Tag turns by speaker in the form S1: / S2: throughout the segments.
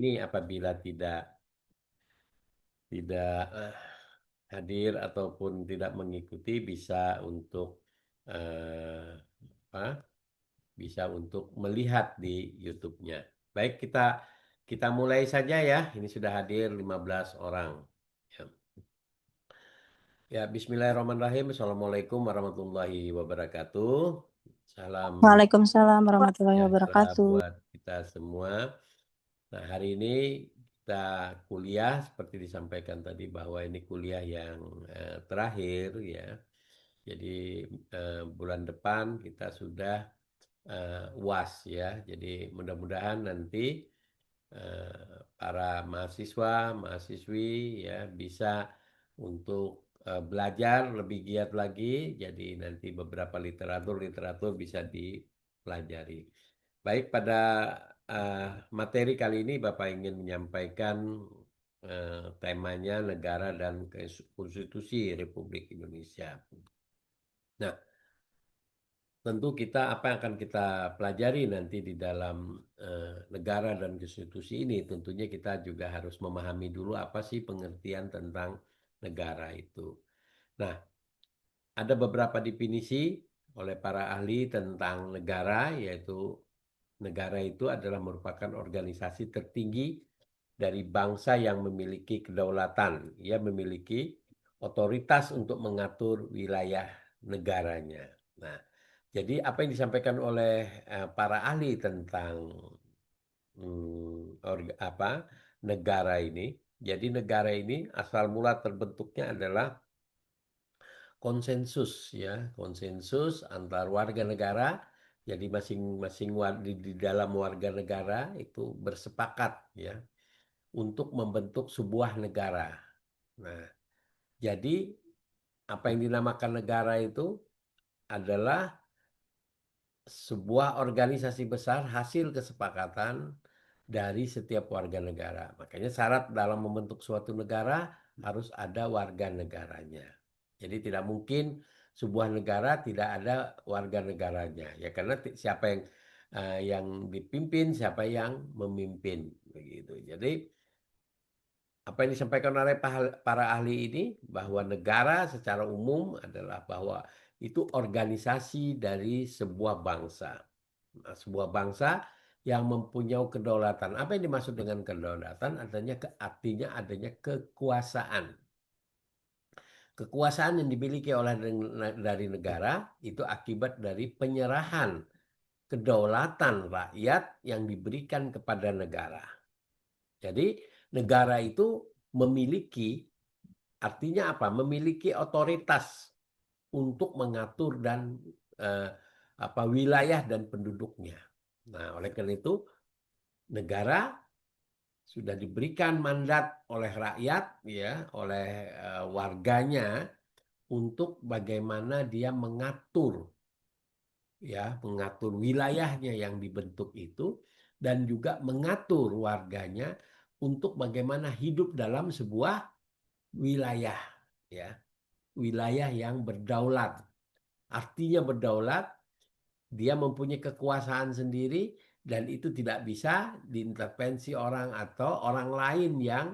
S1: ini apabila tidak hadir ataupun tidak mengikuti bisa untuk eh, apa? Bisa untuk melihat di YouTube-nya. Baik, kita mulai saja ya. Ini sudah hadir 15 orang. Ya, Bismillahirrahmanirrahim. Assalamualaikum warahmatullahi wabarakatuh. Salam
S2: Waalaikumsalam warahmatullahi
S1: sejahtera
S2: wabarakatuh.
S1: buat kita semua. Nah, hari ini kita kuliah seperti disampaikan tadi bahwa ini kuliah yang terakhir ya. Jadi bulan depan kita sudah UAS ya. Jadi mudah-mudahan nanti para mahasiswa, mahasiswi ya bisa untuk belajar lebih giat lagi. Jadi nanti beberapa literatur bisa dipelajari. Baik, pada materi kali ini Bapak ingin menyampaikan temanya negara dan konstitusi Republik Indonesia. Nah, tentu apa yang akan kita pelajari nanti di dalam negara dan konstitusi ini, tentunya kita juga harus memahami dulu apa sih pengertian tentang negara itu. Nah, ada beberapa definisi oleh para ahli tentang negara, yaitu negara itu adalah merupakan organisasi tertinggi dari bangsa yang memiliki kedaulatan. Ia memiliki otoritas untuk mengatur wilayah negaranya. Nah, jadi apa yang disampaikan oleh para ahli tentang negara ini. Jadi negara ini asal mula terbentuknya adalah konsensus ya, konsensus antar warga negara. Jadi masing-masing di dalam warga negara itu bersepakat ya untuk membentuk sebuah negara. Nah, jadi apa yang dinamakan negara itu adalah sebuah organisasi besar hasil kesepakatan dari setiap warga negara. Makanya syarat dalam membentuk suatu negara harus ada warga negaranya. Jadi tidak mungkin sebuah negara tidak ada warga negaranya. Ya karena siapa yang dipimpin, siapa yang memimpin begitu. Jadi apa yang disampaikan oleh para ahli ini bahwa negara secara umum adalah bahwa itu organisasi dari sebuah bangsa. Nah, sebuah bangsa yang mempunyai kedaulatan. Apa yang dimaksud dengan kedaulatan? Artinya adanya kekuasaan. Kekuasaan yang dimiliki oleh dari negara itu akibat dari penyerahan kedaulatan rakyat yang diberikan kepada negara. Jadi negara itu memiliki, artinya apa? Memiliki otoritas untuk mengatur dan eh, wilayah dan penduduknya. Nah, oleh karena itu negara sudah diberikan mandat oleh rakyat ya, oleh warganya untuk bagaimana dia mengatur wilayahnya yang dibentuk itu dan juga mengatur warganya untuk bagaimana hidup dalam sebuah wilayah ya, wilayah yang berdaulat. Artinya berdaulat, dia mempunyai kekuasaan sendiri dan itu tidak bisa diintervensi orang atau orang lain yang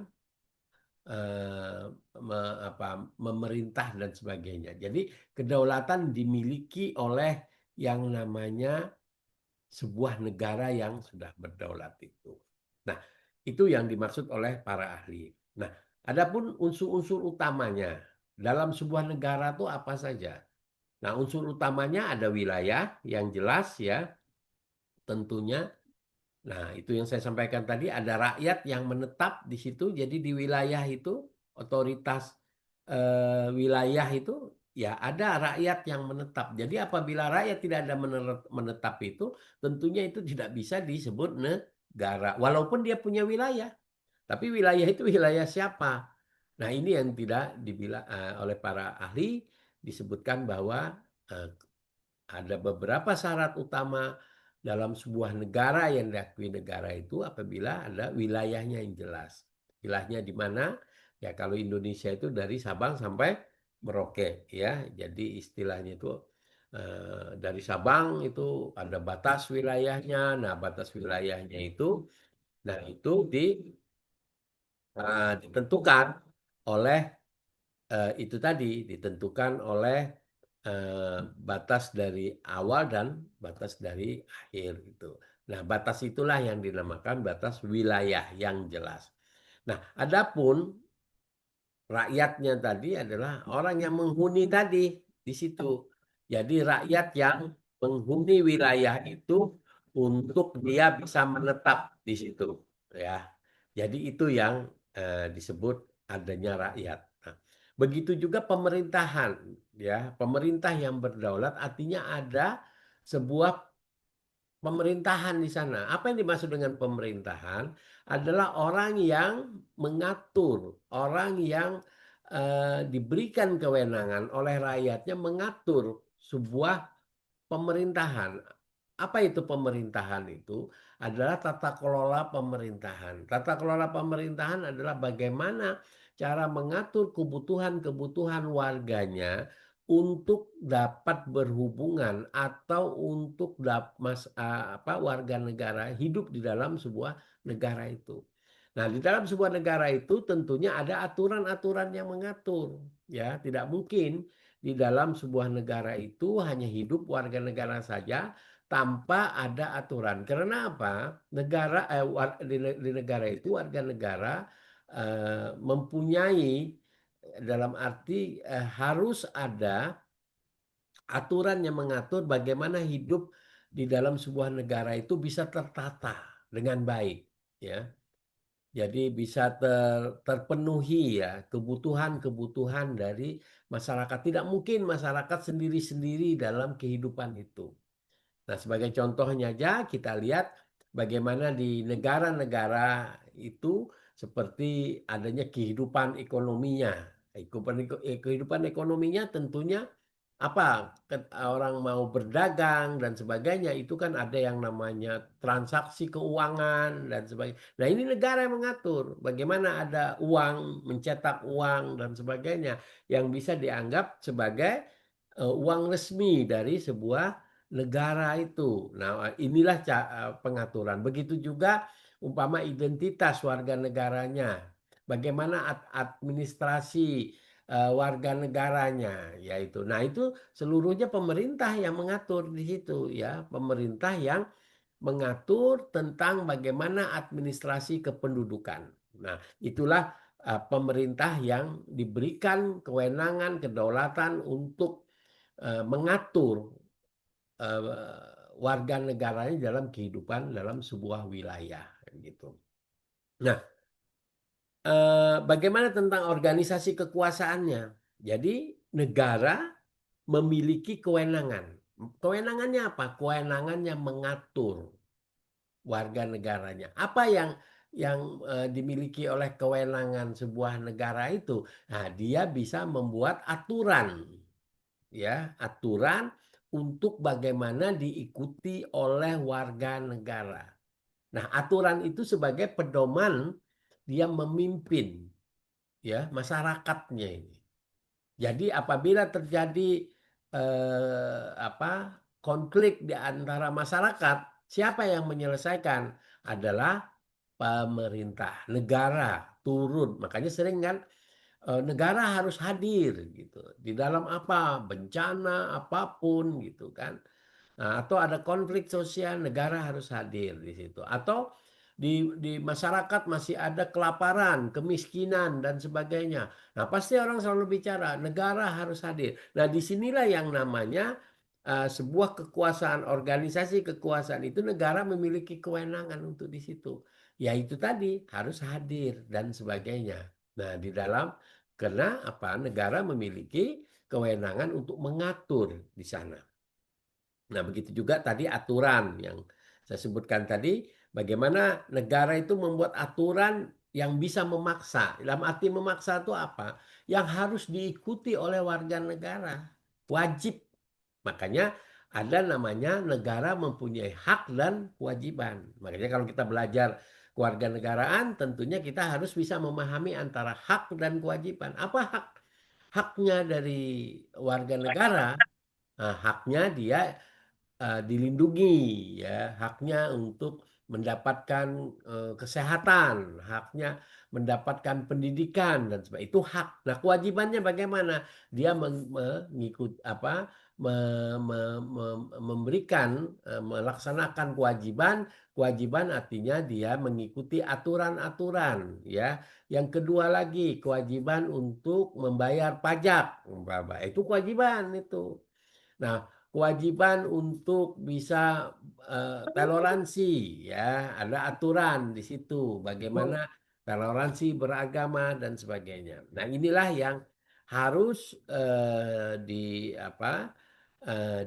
S1: eh, memerintah dan sebagainya. Jadi kedaulatan dimiliki oleh yang namanya sebuah negara yang sudah berdaulat itu. Nah, itu yang dimaksud oleh para ahli. Nah, adapun unsur-unsur utamanya dalam sebuah negara itu apa saja? Nah, unsur utamanya ada wilayah yang jelas ya, tentunya. Nah, itu yang saya sampaikan tadi, ada rakyat yang menetap di situ. Jadi di wilayah itu, otoritas wilayah itu, ya ada rakyat yang menetap. Jadi apabila rakyat tidak ada menetap itu, tentunya itu tidak bisa disebut negara. Walaupun dia punya wilayah. Tapi wilayah itu wilayah siapa? Nah, ini yang tidak dibilang oleh para ahli, disebutkan bahwa eh, ada beberapa syarat utama dalam sebuah negara yang diakui negara itu apabila ada wilayahnya yang jelas. Wilayahnya di mana? Ya kalau Indonesia itu dari Sabang sampai Merauke ya. Jadi istilahnya itu dari Sabang itu ada batas wilayahnya. Nah, batas wilayahnya itu Nah, itu ditentukan oleh itu tadi, ditentukan oleh batas dari awal dan batas dari akhir gitu. Nah, batas itulah yang dinamakan batas wilayah yang jelas. Nah, adapun rakyatnya tadi adalah orang yang menghuni tadi di situ. Jadi rakyat yang menghuni wilayah itu untuk dia bisa menetap di situ, ya. Jadi itu yang disebut adanya rakyat. Nah, begitu juga pemerintahan, ya. Pemerintah yang berdaulat artinya ada sebuah pemerintahan di sana. Apa yang dimaksud dengan pemerintahan adalah orang yang mengatur, orang yang diberikan kewenangan oleh rakyatnya mengatur sebuah pemerintahan. Apa itu pemerintahan itu? Adalah tata kelola pemerintahan. Tata kelola pemerintahan adalah bagaimana cara mengatur kebutuhan-kebutuhan warganya untuk dapat berhubungan atau untuk warga negara hidup di dalam sebuah negara itu. Nah, di dalam sebuah negara itu tentunya ada aturan-aturan yang mengatur, ya. Tidak mungkin di dalam sebuah negara itu hanya hidup warga negara saja tanpa ada aturan. Karena apa? Di negara itu warga negara mempunyai dalam arti harus ada aturan yang mengatur bagaimana hidup di dalam sebuah negara itu bisa tertata dengan baik, ya. Jadi bisa terpenuhi ya kebutuhan-kebutuhan dari masyarakat. Tidak mungkin masyarakat sendiri-sendiri dalam kehidupan itu. Nah, sebagai contohnya aja kita lihat bagaimana di negara-negara itu seperti adanya kehidupan ekonominya. Kehidupan ekonominya tentunya apa orang mau berdagang dan sebagainya itu kan ada yang namanya transaksi keuangan dan sebagainya. Nah, ini negara yang mengatur bagaimana ada uang, mencetak uang dan sebagainya yang bisa dianggap sebagai uang resmi dari sebuah negara itu. Nah, inilah pengaturan. Begitu juga umpama identitas warga negaranya. Bagaimana administrasi warga negaranya, yaitu. Nah, itu seluruhnya pemerintah yang mengatur di situ, ya. Pemerintah yang mengatur tentang bagaimana administrasi kependudukan. Nah, itulah pemerintah yang diberikan kewenangan, kedaulatan untuk mengatur warga negaranya dalam kehidupan dalam sebuah wilayah gitu. Nah, bagaimana tentang organisasi kekuasaannya? Jadi negara memiliki kewenangan. Kewenangannya apa? Kewenangannya mengatur warga negaranya. Apa yang dimiliki oleh kewenangan sebuah negara itu? Nah, dia bisa membuat aturan, ya, aturan untuk bagaimana diikuti oleh warga negara. Nah, aturan itu sebagai pedoman dia memimpin, ya, masyarakatnya ini. Jadi apabila terjadi konflik di antara masyarakat, siapa yang menyelesaikan? Adalah pemerintah, negara turun. Makanya sering kan negara harus hadir gitu. Di dalam apa? Bencana apapun gitu kan. Nah, atau ada konflik sosial, negara harus hadir di situ. Atau di masyarakat masih ada kelaparan, kemiskinan, dan sebagainya. Nah, pasti orang selalu bicara, negara harus hadir. Nah, disinilah yang namanya sebuah kekuasaan, organisasi kekuasaan itu negara memiliki kewenangan untuk di situ. Yaitu tadi, harus hadir, dan sebagainya. Nah, karena apa? Negara memiliki kewenangan untuk mengatur di sana. Nah, begitu juga tadi aturan yang saya sebutkan tadi, bagaimana negara itu membuat aturan yang bisa memaksa. Dalam arti memaksa itu apa? Yang harus diikuti oleh warga negara. Wajib. Makanya ada namanya negara mempunyai hak dan kewajiban. Makanya kalau kita belajar kewarganegaraan, tentunya kita harus bisa memahami antara hak dan kewajiban. Apa haknya dari warga negara? Nah, haknya dia dilindungi, ya, haknya untuk mendapatkan kesehatan, haknya mendapatkan pendidikan dan sebagainya. Itu hak. Nah, kewajibannya bagaimana? Dia mengikut apa? Memberikan melaksanakan kewajiban. Kewajiban artinya dia mengikuti aturan-aturan, ya. Yang kedua lagi, kewajiban untuk membayar pajak, umpama. Itu kewajiban itu. Nah, kewajiban untuk bisa toleransi, ya, ada aturan di situ bagaimana toleransi beragama dan sebagainya. Nah, inilah yang harus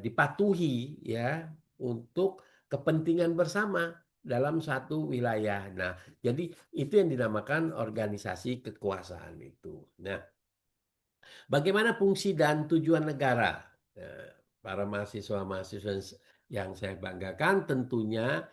S1: dipatuhi, ya, untuk kepentingan bersama dalam satu wilayah. Nah, jadi itu yang dinamakan organisasi kekuasaan itu. Nah, bagaimana fungsi dan tujuan negara? Nah, para mahasiswa-mahasiswa yang saya banggakan, tentunya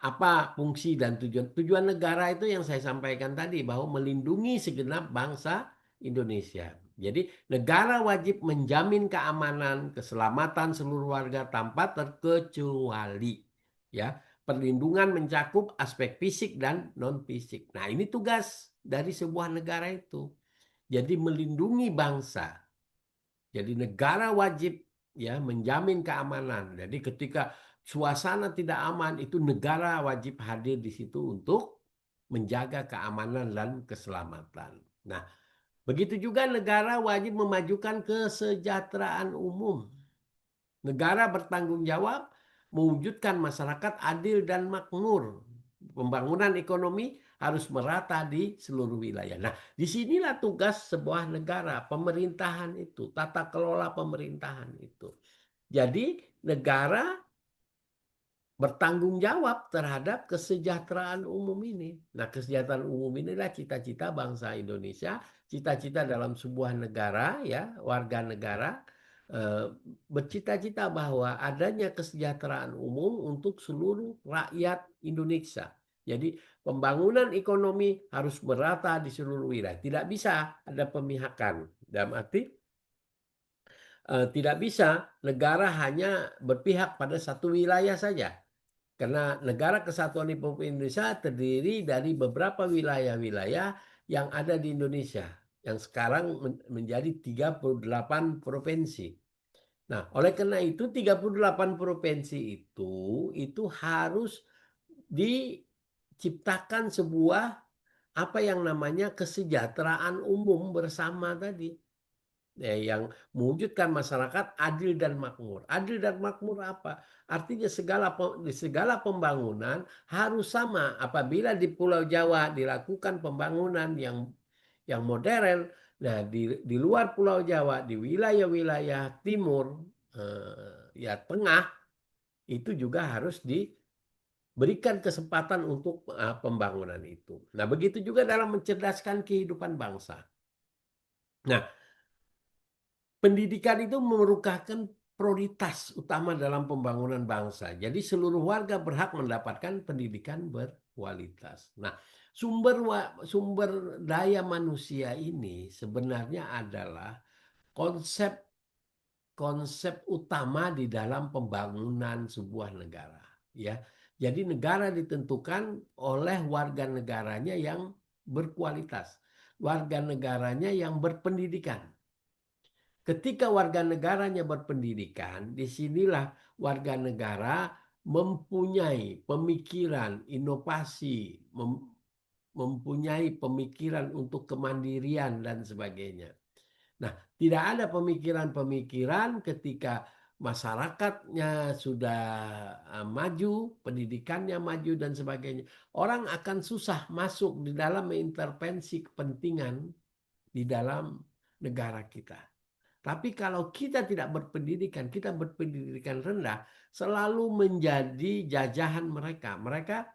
S1: apa fungsi dan tujuan tujuan negara itu yang saya sampaikan tadi, bahwa melindungi segenap bangsa Indonesia. Jadi negara wajib menjamin keamanan, keselamatan seluruh warga tanpa terkecuali. Ya, perlindungan mencakup aspek fisik dan non fisik. Nah, ini tugas dari sebuah negara itu. Jadi melindungi bangsa. Jadi negara wajib, ya, menjamin keamanan. Jadi ketika suasana tidak aman, itu negara wajib hadir di situ untuk menjaga keamanan dan keselamatan. Nah, begitu juga negara wajib memajukan kesejahteraan umum. Negara bertanggung jawab mewujudkan masyarakat adil dan makmur. Pembangunan ekonomi harus merata di seluruh wilayah. Nah, disinilah tugas sebuah negara, pemerintahan itu, tata kelola pemerintahan itu. Jadi negara bertanggung jawab terhadap kesejahteraan umum ini. Nah, kesejahteraan umum inilah cita-cita bangsa Indonesia, cita-cita dalam sebuah negara, ya, warga negara bercita-cita bahwa adanya kesejahteraan umum untuk seluruh rakyat Indonesia. Jadi pembangunan ekonomi harus merata di seluruh wilayah. Tidak bisa ada pemihakan. Dalam arti tidak bisa negara hanya berpihak pada satu wilayah saja. Karena Negara Kesatuan Republik Indonesia terdiri dari beberapa wilayah-wilayah yang ada di Indonesia, yang sekarang menjadi 38 provinsi. Nah, oleh karena itu 38 provinsi itu harus diciptakan sebuah apa yang namanya kesejahteraan umum bersama tadi. Yang mewujudkan masyarakat adil dan makmur. Adil dan makmur apa? Artinya segala pembangunan harus sama. Apabila di Pulau Jawa dilakukan pembangunan yang modern, nah di luar Pulau Jawa, di wilayah-wilayah timur, ya tengah, itu juga harus diberikan kesempatan untuk pembangunan itu. Nah, begitu juga dalam mencerdaskan kehidupan bangsa. Nah, pendidikan itu merupakan prioritas utama dalam pembangunan bangsa. Jadi seluruh warga berhak mendapatkan pendidikan berkualitas. Nah, sumber daya manusia ini sebenarnya adalah konsep konsep utama di dalam pembangunan sebuah negara, ya. Jadi negara ditentukan oleh warga negaranya yang berkualitas, warga negaranya yang berpendidikan. Ketika warga negaranya berpendidikan, disinilah warga negara mempunyai pemikiran inovasi, mempunyai pemikiran untuk kemandirian dan sebagainya. Nah, tidak ada pemikiran-pemikiran ketika masyarakatnya sudah maju, pendidikannya maju dan sebagainya. Orang akan susah masuk di dalam mengintervensi kepentingan di dalam negara kita. Tapi kalau kita tidak berpendidikan, kita berpendidikan rendah, selalu menjadi jajahan mereka. Mereka,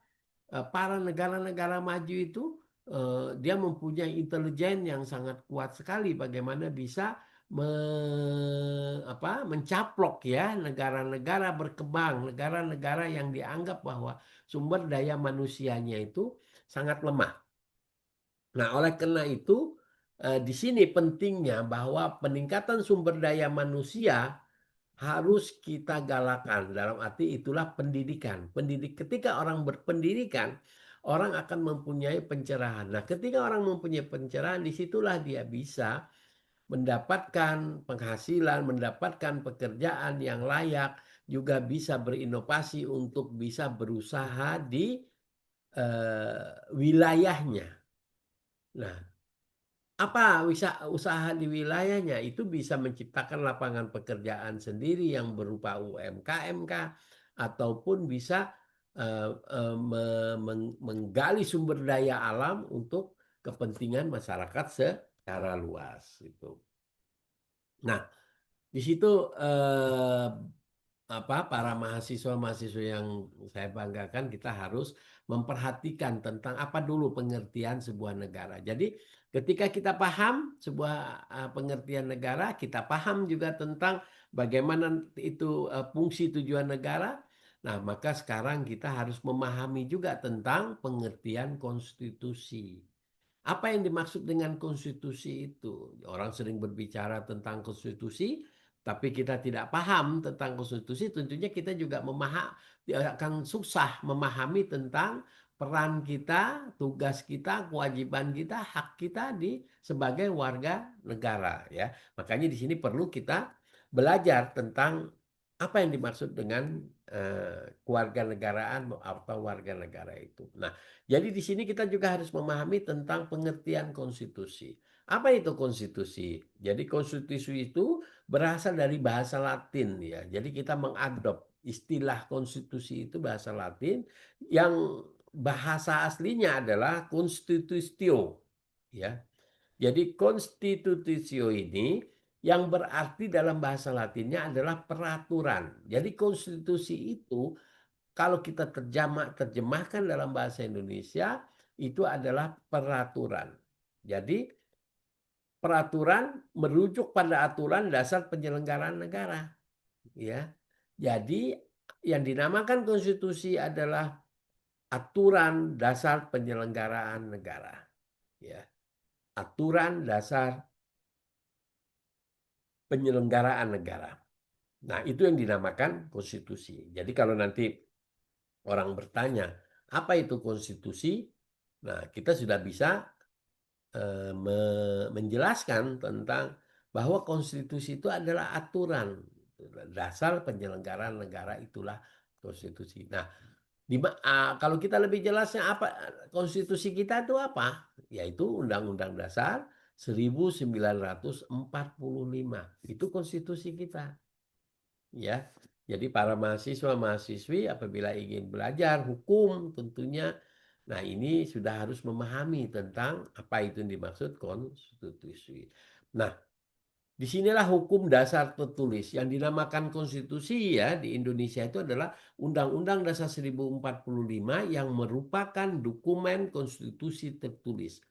S1: para negara-negara maju itu, dia mempunyai intelijen yang sangat kuat sekali bagaimana bisa mencaplok, ya, negara-negara berkembang, negara-negara yang dianggap bahwa sumber daya manusianya itu sangat lemah. Nah, oleh karena itu, di sini pentingnya bahwa peningkatan sumber daya manusia harus kita galakan. Dalam arti itulah pendidikan. Ketika orang berpendidikan, orang akan mempunyai pencerahan. Nah, ketika orang mempunyai pencerahan, disitulah dia bisa mendapatkan penghasilan, mendapatkan pekerjaan yang layak, juga bisa berinovasi untuk bisa berusaha di wilayahnya. Nah, apa usaha di wilayahnya itu bisa menciptakan lapangan pekerjaan sendiri yang berupa UMKM kah, ataupun bisa menggali sumber daya alam untuk kepentingan masyarakat secara luas itu. Nah, di situ para mahasiswa-mahasiswa yang saya banggakan, kita harus memperhatikan tentang apa dulu pengertian sebuah negara. Jadi ketika kita paham sebuah pengertian negara, kita paham juga tentang bagaimana itu fungsi tujuan negara. Nah, maka sekarang kita harus memahami juga tentang pengertian konstitusi. Apa yang dimaksud dengan konstitusi itu? Orang sering berbicara tentang konstitusi, tapi kita tidak paham tentang konstitusi, tentunya kita juga akan susah memahami tentang peran kita, tugas kita, kewajiban kita, hak kita sebagai warga negara, ya. Makanya di sini perlu kita belajar tentang apa yang dimaksud dengan kewarganegaraan atau warga negara itu. Nah, jadi di sini kita juga harus memahami tentang pengertian konstitusi. Apa itu konstitusi? Jadi konstitusi itu berasal dari bahasa Latin, ya. Jadi kita mengadop istilah konstitusi itu bahasa Latin yang bahasa aslinya adalah constitutio, ya. Jadi constitutio ini yang berarti dalam bahasa Latinnya adalah peraturan. Jadi konstitusi itu kalau kita terjemahkan dalam bahasa Indonesia itu adalah peraturan. Jadi peraturan merujuk pada aturan dasar penyelenggaraan negara, ya. Jadi yang dinamakan konstitusi adalah aturan dasar penyelenggaraan negara, ya. Aturan dasar penyelenggaraan negara. Nah, itu yang dinamakan konstitusi. Jadi kalau nanti orang bertanya, apa itu konstitusi? Nah, kita sudah bisa menjelaskan tentang bahwa konstitusi itu adalah aturan dasar penyelenggaraan negara, itulah konstitusi. Nah, kalau kita lebih jelasnya apa konstitusi kita itu apa? Yaitu Undang-Undang Dasar 1945. Itu konstitusi kita. Ya. Jadi para mahasiswa-mahasiswi apabila ingin belajar hukum tentunya, nah ini sudah harus memahami tentang apa itu yang dimaksud konstitusi. Nah, disinilah hukum dasar tertulis yang dinamakan konstitusi, ya, di Indonesia itu adalah Undang-Undang Dasar 1045 yang merupakan dokumen konstitusi tertulis.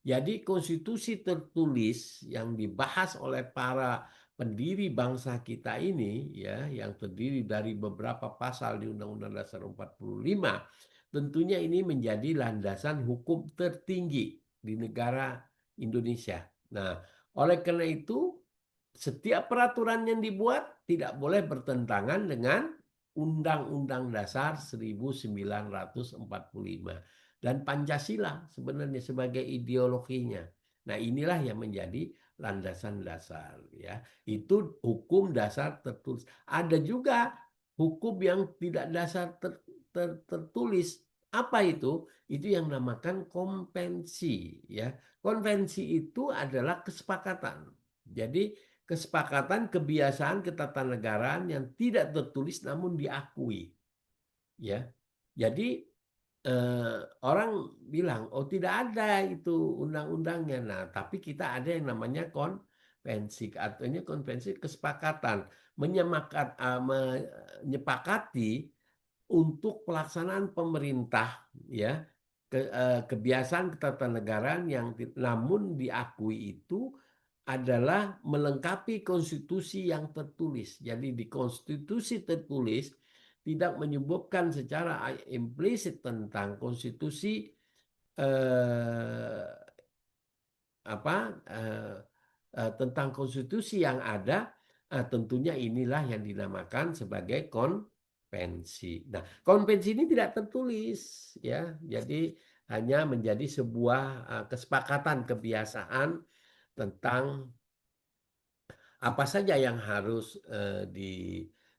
S1: Jadi konstitusi tertulis yang dibahas oleh para pendiri bangsa kita ini, ya, yang terdiri dari beberapa pasal di Undang-Undang Dasar 45, tentunya ini menjadi landasan hukum tertinggi di negara Indonesia. Nah, oleh karena itu setiap peraturan yang dibuat tidak boleh bertentangan dengan Undang-Undang Dasar 1945 dan Pancasila sebenarnya sebagai ideologinya. Nah, inilah yang menjadi landasan dasar, ya. Itu hukum dasar tertulis. Ada juga hukum yang tidak dasar tertulis. Apa itu? Itu yang namakan konvensi, ya. Konvensi itu adalah kesepakatan. Jadi kesepakatan, kebiasaan, ketatanegaraan yang tidak tertulis namun diakui, ya. Jadi orang bilang, oh tidak ada itu undang-undangnya. Nah, tapi kita ada yang namanya konvensi, artinya konvensi kesepakatan menyepakati untuk pelaksanaan pemerintah, ya, kebiasaan ketatanegaraan yang namun diakui itu adalah melengkapi konstitusi yang tertulis. Jadi di konstitusi tertulis tidak menyebutkan secara implisit tentang konstitusi eh, tentang konstitusi yang ada, tentunya inilah yang dinamakan sebagai konvensi. Nah, konvensi ini tidak tertulis ya. Jadi hanya menjadi sebuah kesepakatan kebiasaan tentang apa saja yang harus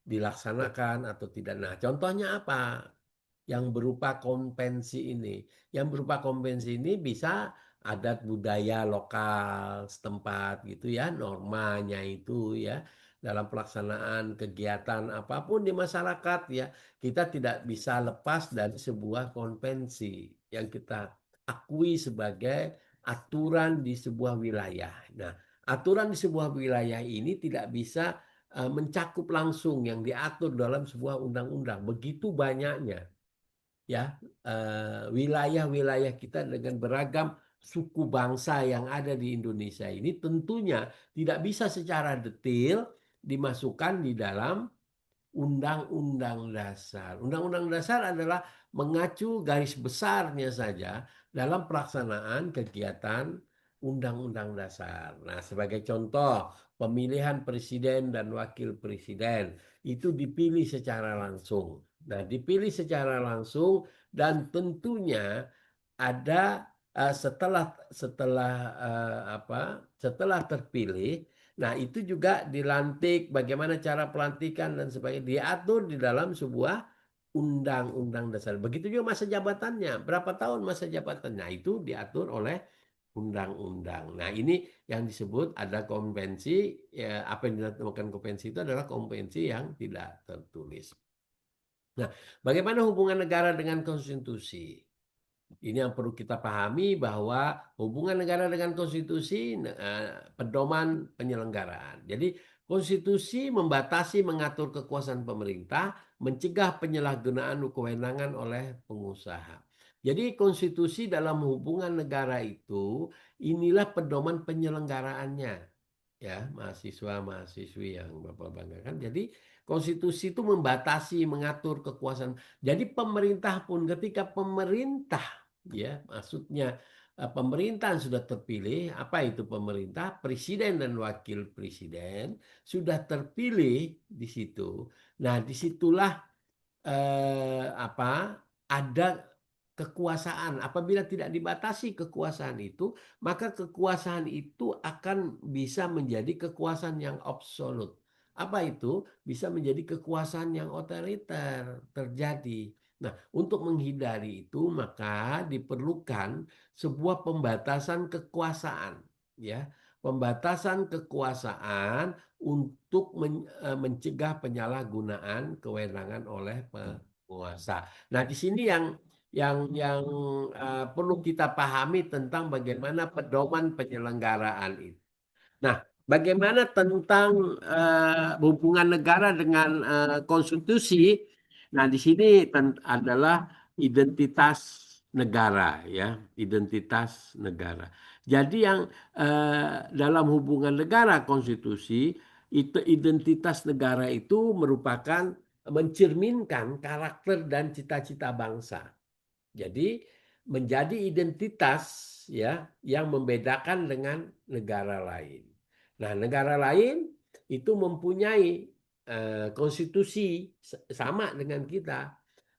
S1: dilaksanakan atau tidak. Nah, contohnya apa? Yang berupa konvensi ini. Yang berupa konvensi ini bisa adat budaya lokal setempat gitu ya, normanya itu ya. Dalam pelaksanaan kegiatan apapun di masyarakat ya, kita tidak bisa lepas dari sebuah konvensi yang kita akui sebagai aturan di sebuah wilayah. Nah, aturan di sebuah wilayah ini tidak bisa mencakup langsung yang diatur dalam sebuah undang-undang. Begitu banyaknya ya wilayah-wilayah kita dengan beragam suku bangsa yang ada di Indonesia ini tentunya tidak bisa secara detail dimasukkan di dalam Undang-Undang Dasar. Undang-Undang Dasar adalah mengacu garis besarnya saja dalam pelaksanaan kegiatan Undang-Undang Dasar. Nah, sebagai contoh, pemilihan presiden dan wakil presiden itu dipilih secara langsung. Nah, dipilih secara langsung dan tentunya ada setelah setelah setelah terpilih. Nah, itu juga dilantik, bagaimana cara pelantikan dan sebagainya diatur di dalam sebuah undang-undang dasar. Begitu juga masa jabatannya, berapa tahun masa jabatannya. Nah, itu diatur oleh undang-undang. Nah, ini yang disebut ada konvensi, ya, apa yang dinamakan konvensi itu adalah konvensi yang tidak tertulis. Nah, bagaimana hubungan negara dengan konstitusi? Ini yang perlu kita pahami bahwa hubungan negara dengan konstitusi pedoman penyelenggaraan. Jadi konstitusi membatasi mengatur kekuasaan pemerintah, mencegah penyalahgunaan kewenangan oleh pengusaha. Jadi konstitusi dalam hubungan negara itu inilah pedoman penyelenggaraannya ya mahasiswa-mahasiswi yang Bapak banggakan. Jadi konstitusi itu membatasi mengatur kekuasaan. Jadi pemerintah pun ketika pemerintah ya maksudnya pemerintahan sudah terpilih, apa itu pemerintah? Presiden dan wakil presiden sudah terpilih di situ. Nah, disitulah ada kekuasaan. Apabila tidak dibatasi kekuasaan itu, maka kekuasaan itu akan bisa menjadi kekuasaan yang absolut. Apa itu? Bisa menjadi kekuasaan yang otoriter terjadi. Nah, untuk menghindari itu maka diperlukan sebuah pembatasan kekuasaan, ya. Pembatasan kekuasaan untuk mencegah penyalahgunaan kewenangan oleh penguasa. Nah, di sini yang perlu kita pahami tentang bagaimana pedoman penyelenggaraan itu. Nah, bagaimana tentang hubungan negara dengan konstitusi? Nah, di sini adalah identitas negara, ya, identitas negara. Jadi yang dalam hubungan negara konstitusi itu identitas negara itu merupakan mencerminkan karakter dan cita-cita bangsa. Jadi menjadi identitas ya yang membedakan dengan negara lain. Nah, negara lain itu mempunyai konstitusi sama dengan kita.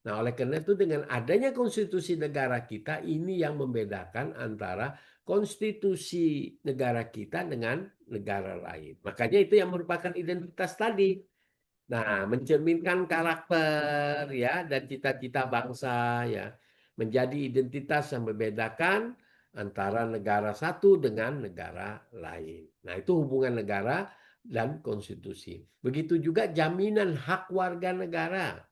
S1: Nah, oleh karena itu dengan adanya konstitusi negara kita ini yang membedakan antara konstitusi negara kita dengan negara lain. Makanya itu yang merupakan identitas tadi. Nah, mencerminkan karakter ya dan cita-cita bangsa ya menjadi identitas yang membedakan antara negara satu dengan negara lain. Nah, itu hubungan negara dan konstitusi. Begitu juga jaminan hak warga negara.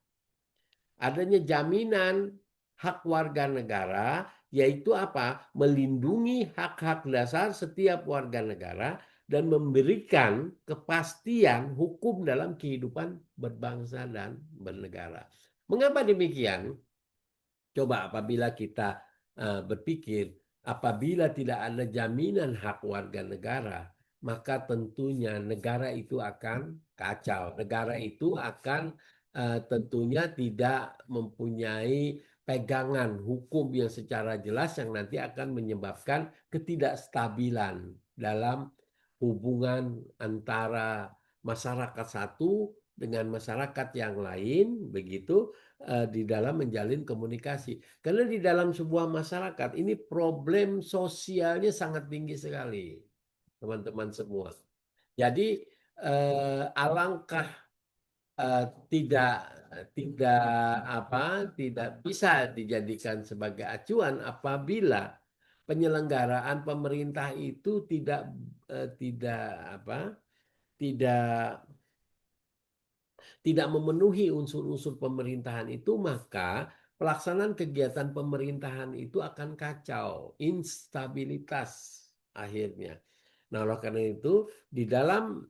S1: Adanya jaminan hak warga negara yaitu apa? Melindungi hak-hak dasar setiap warga negara dan memberikan kepastian hukum dalam kehidupan berbangsa dan bernegara. Mengapa demikian? Coba apabila kita berpikir, apabila tidak ada jaminan hak warga negara, maka tentunya negara itu akan kacau. Negara itu akan tentunya tidak mempunyai pegangan hukum yang secara jelas yang nanti akan menyebabkan ketidakstabilan dalam hubungan antara masyarakat satu dengan masyarakat yang lain begitu di dalam menjalin komunikasi. Karena di dalam sebuah masyarakat ini problem sosialnya sangat tinggi sekali, teman-teman semua. Jadi alangkah tidak tidak tidak bisa dijadikan sebagai acuan apabila penyelenggaraan pemerintah itu tidak apa tidak tidak memenuhi unsur-unsur pemerintahan itu, maka pelaksanaan kegiatan pemerintahan itu akan kacau, instabilitas akhirnya. Nah, oleh karena itu, di dalam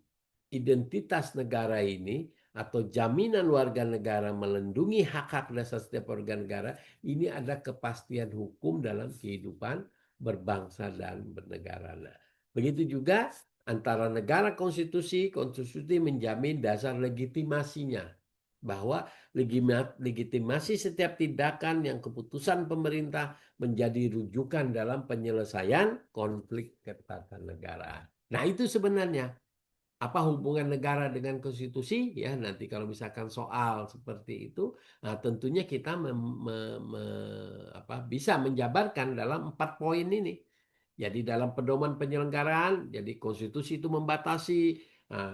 S1: identitas negara ini atau jaminan warga negara melindungi hak-hak dasar setiap warga negara, ini ada kepastian hukum dalam kehidupan berbangsa dan bernegara. Nah, begitu juga antara negara konstitusi, konstitusi menjamin dasar legitimasinya bahwa legitimasi setiap tindakan yang keputusan pemerintah menjadi rujukan dalam penyelesaian konflik ketatanegaraan. Nah, itu sebenarnya apa hubungan negara dengan konstitusi ya nanti kalau misalkan soal seperti itu nah tentunya kita bisa menjabarkan dalam 4 poin ini. Jadi dalam pedoman penyelenggaraan, jadi konstitusi itu membatasi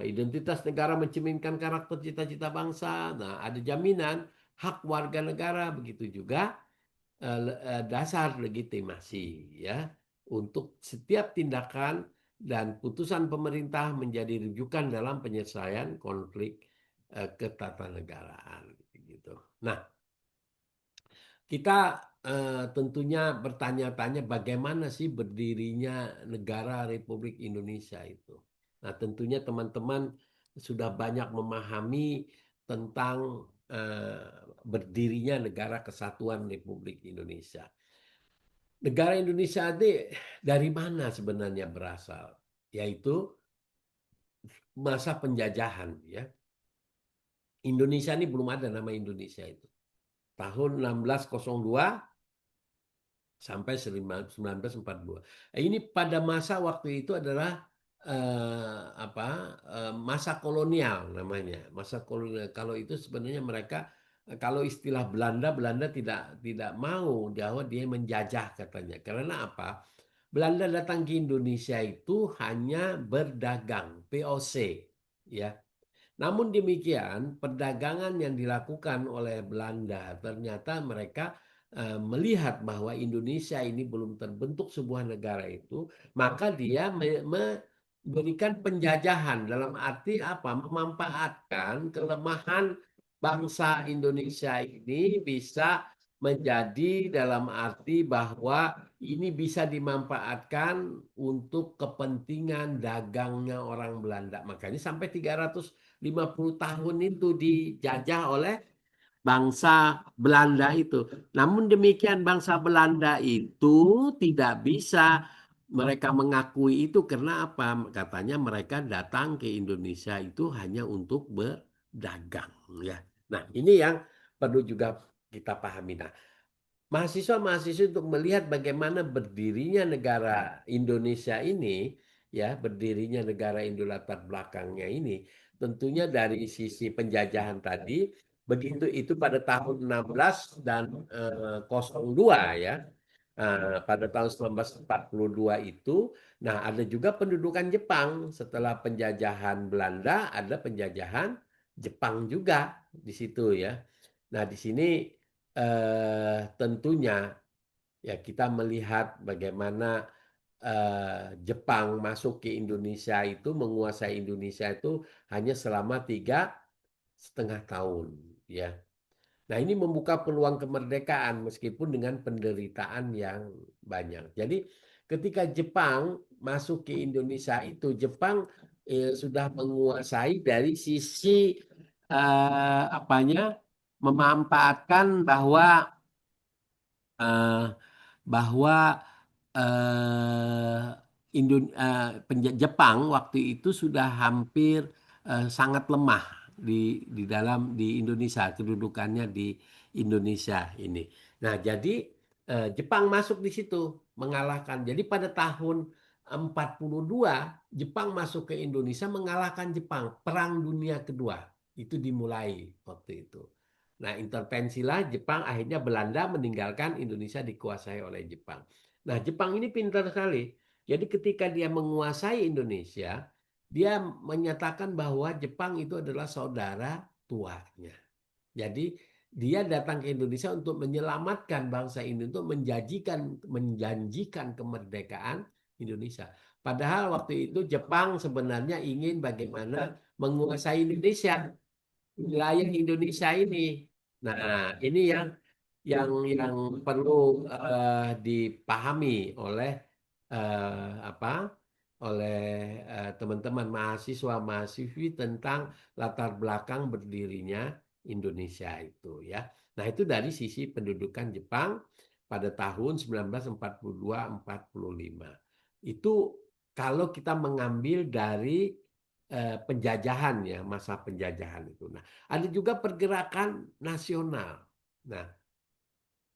S1: identitas negara mencerminkan karakter cita-cita bangsa. Nah, ada jaminan hak warga negara, begitu juga dasar legitimasi ya untuk setiap tindakan dan putusan pemerintah menjadi rujukan dalam penyelesaian konflik ketatanegaraan gitu. Nah, kita tentunya bertanya-tanya bagaimana sih berdirinya negara Republik Indonesia itu. Nah, tentunya teman-teman sudah banyak memahami tentang berdirinya Negara Kesatuan Republik Indonesia. Negara Indonesia ini dari mana sebenarnya berasal? Yaitu masa penjajahan ya. Indonesia ini belum ada nama Indonesia itu. Tahun 1602 sampai 1942. Ini pada masa waktu itu adalah masa kolonial namanya. Masa kolonial. Kalau itu sebenarnya mereka kalau istilah Belanda, Belanda tidak mau bahwa dia menjajah katanya. Karena apa? Belanda datang ke Indonesia itu hanya berdagang, POC, ya. Namun demikian, perdagangan yang dilakukan oleh Belanda ternyata mereka melihat bahwa Indonesia ini belum terbentuk sebuah negara itu, maka dia memberikan penjajahan dalam arti apa? Memanfaatkan kelemahan bangsa Indonesia ini bisa menjadi dalam arti bahwa ini bisa dimanfaatkan untuk kepentingan dagangnya orang Belanda. Makanya sampai 350 tahun itu dijajah oleh bangsa Belanda itu. Namun demikian bangsa Belanda itu tidak bisa mereka mengakui itu karena apa? Katanya mereka datang ke Indonesia itu hanya untuk berdagang ya. Nah, ini yang perlu juga kita pahami. Nah, mahasiswa-mahasiswa untuk melihat bagaimana berdirinya negara Indonesia ini, ya, berdirinya negara Indo latar belakangnya ini, tentunya dari sisi penjajahan tadi, begitu itu pada tahun 16 dan 02 ya. Pada tahun 1942 itu, nah ada juga pendudukan Jepang setelah penjajahan Belanda, ada penjajahan Jepang juga di situ ya. Nah, di sini tentunya ya kita melihat bagaimana Jepang masuk ke Indonesia itu menguasai Indonesia itu hanya selama 3,5 tahun ya. Nah, ini membuka peluang kemerdekaan meskipun dengan penderitaan yang banyak. Jadi ketika Jepang masuk ke Indonesia itu Jepang sudah menguasai dari sisi memanfaatkan eh, bahwa eh, Jepang waktu itu sudah hampir sangat lemah di Indonesia kedudukannya di Indonesia ini. Nah, jadi Jepang masuk di situ mengalahkan. Jadi pada tahun 1942 Jepang masuk ke Indonesia mengalahkan Jepang. Perang Dunia Kedua itu dimulai waktu itu. Nah, intervensilah Jepang, akhirnya Belanda meninggalkan Indonesia dikuasai oleh Jepang. Nah, Jepang ini pintar sekali. Jadi ketika dia menguasai Indonesia, dia menyatakan bahwa Jepang itu adalah saudara tuanya. Jadi dia datang ke Indonesia untuk menyelamatkan bangsa ini, untuk menjanjikan kemerdekaan Indonesia. Padahal waktu itu Jepang sebenarnya ingin bagaimana menguasai Indonesia, wilayah Indonesia ini. Nah, ini yang perlu dipahami oleh apa? Oleh teman-teman mahasiswa-mahasiswi tentang latar belakang berdirinya Indonesia itu ya. Nah, itu dari sisi pendudukan Jepang pada tahun 1942-45. Itu kalau kita mengambil dari penjajahan ya, masa penjajahan itu. Nah, ada juga pergerakan nasional. Nah,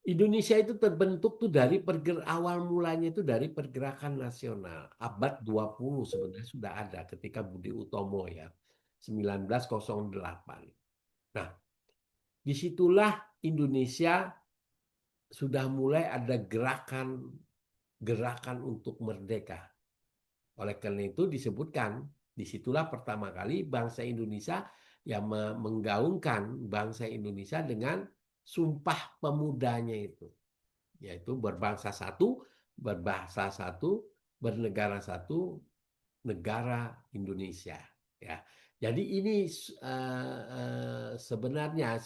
S1: Indonesia itu terbentuk tuh dari awal mulanya itu dari pergerakan nasional. Abad 20 sebenarnya sudah ada ketika Budi Utomo ya, 1908. Nah, disitulah Indonesia sudah mulai ada gerakan untuk merdeka. Oleh karena itu disebutkan, disitulah pertama kali bangsa Indonesia yang menggaungkan bangsa Indonesia dengan sumpah pemudanya itu. Yaitu berbangsa satu, berbahasa satu, bernegara satu, negara Indonesia. Ya, jadi ini sebenarnya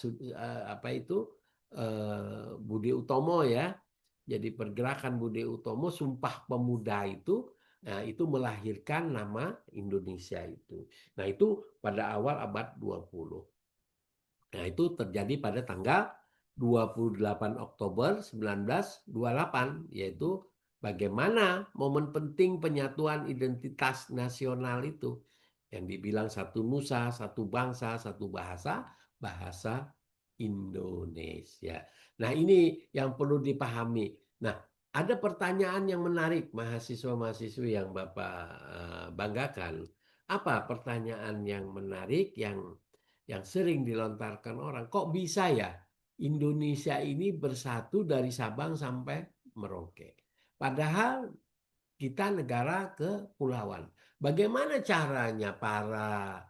S1: apa itu Budi Utomo ya. Jadi pergerakan Budi Utomo, Sumpah Pemuda itu, nah itu melahirkan nama Indonesia itu. Nah itu pada awal abad 20. Nah itu terjadi pada tanggal 28 Oktober 1928, yaitu bagaimana momen penting penyatuan identitas nasional itu. Yang dibilang satu nusa, satu bangsa, satu bahasa, bahasa Indonesia. Nah ini yang perlu dipahami. Nah ada pertanyaan yang menarik mahasiswa-mahasiswi yang Bapak banggakan. Apa pertanyaan yang menarik yang sering dilontarkan orang? Kok bisa ya Indonesia ini bersatu dari Sabang sampai Merauke? Padahal kita negara kepulauan. Bagaimana caranya para